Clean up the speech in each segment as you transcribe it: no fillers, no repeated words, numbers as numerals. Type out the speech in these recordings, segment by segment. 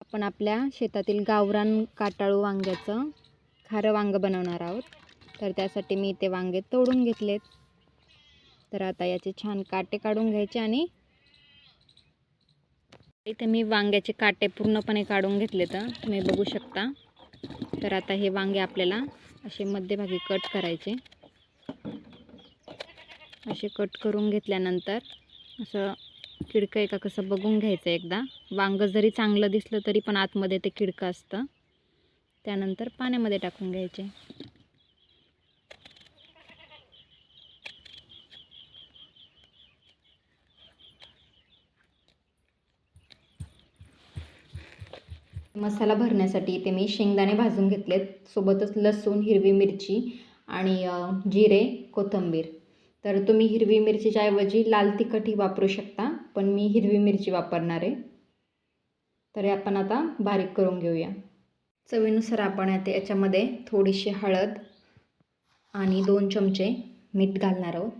आपण आपल्या शेतातील गावरान काटाळू वांग्याचं खारं वांगं बनवणार आहोत। तर त्यासाठी मी ते वांगे तोडून घेतलेत। तर आता याचे छान काटे काढून घ्यायचे आणि इथे मी वांग्याचे काटे पूर्णपणे काढून घेतले तर तुम्ही बघू शकता। तर आता हे वांगे आपल्याला असे मध्यभागी कट करायचे। असे कट करून घेतल्यानंतर असं किडकं आहे का कसं बघून घ्यायचं एकदा। वांग जरी चांगलं दिसलं तरी पण आतमध्ये ते किडकं असतं। त्यानंतर पाण्यामध्ये टाकून घ्यायचे। मसाला भरण्यासाठी इथे मी शेंगदाणे भाजून घेतलेत, सोबतच लसूण, हिरवी मिरची आणि जिरे, कोथिंबीर। तर तुम्ही हिरवी मिरचीच्या ऐवजी लाल तिखटही वापरू शकता, पण मी हिरवी मिरची वापरणार आहे। तर हे आपण आता बारीक करून घेऊया। चवीनुसार आपण आता याच्यामध्ये थोडीशी हळद आणि 2 चमचे मीठ घालणार आहोत।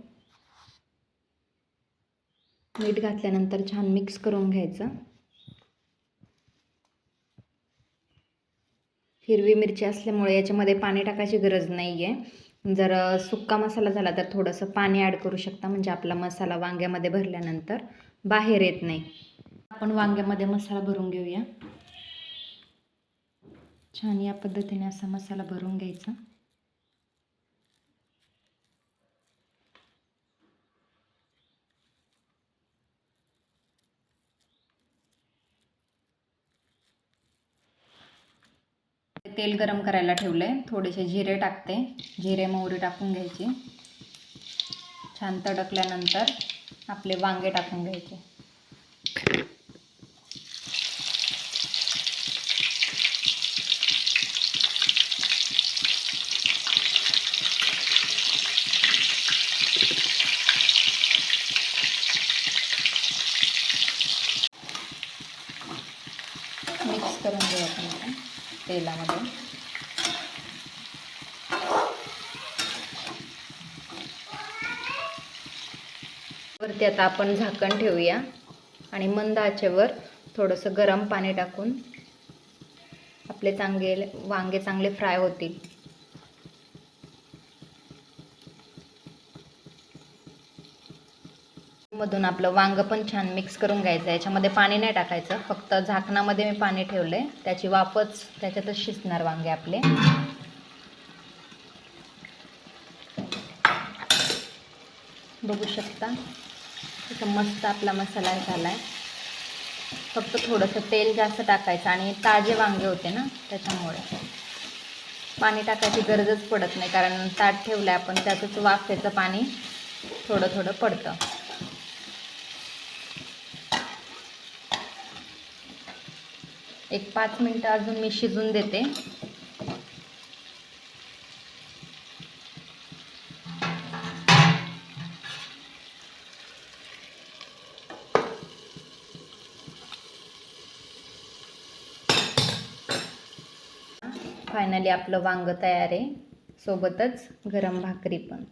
मीठ घातल्यानंतर छान मिक्स करून घ्यायचं। हिरवी मिरची असल्यामुळे याच्यामध्ये पाणी टाकायची गरज नाही आहे। जर सुक्का मसाला झाला तर थोडंसं पाणी ॲड करू शकता, म्हणजे आपला मसाला वांग्यामध्ये भरल्यानंतर बाहेर येत नाही। आपण वांग्यामध्ये मसाला भरून घेऊया। छान या पद्धतीने असा मसाला भरून घ्यायचा। तेल गरम करायला ठेवले, थोडेसे जिरे टाकते। जिरे मोहरी टाकून घ्यायची। छान तडकल्यानंतर आपले वांगे टाकून घ्यायचे। मिक्स करून घेऊ आपण तेलामध्ये। वरती आता आपण झाकण ठेवूया आणि मंद आचेवर थोडंसं गरम पाणी टाकून आपले वांगे चांगले फ्राय होतील। मधून आपलं वांग पण छान मिक्स करून घ्यायचं। याच्यामध्ये पाणी नाही टाकायचं, फक्त झाकणामध्ये मी पाणी ठेवले, त्याची वाफच त्याच्यातच शिजणार वांगे आपले। बघू शकता इथं मस्त आपला मसाला झालाय। फक्त थोडंसं तेल जास्त टाकायचं आणि ताजे वांगे होते ना, त्याच्यामुळे पाणी टाकायची गरजच पडत नाही, कारण ताट ठेवलं आपण त्यातच वाफेचं पाणी थोडं थोडं पडतं। एक 5 मिनिटं अजून मी शिजून देते। फायनली आपलं वांग तयार आहे, सोबतच गरम भाकरी पण।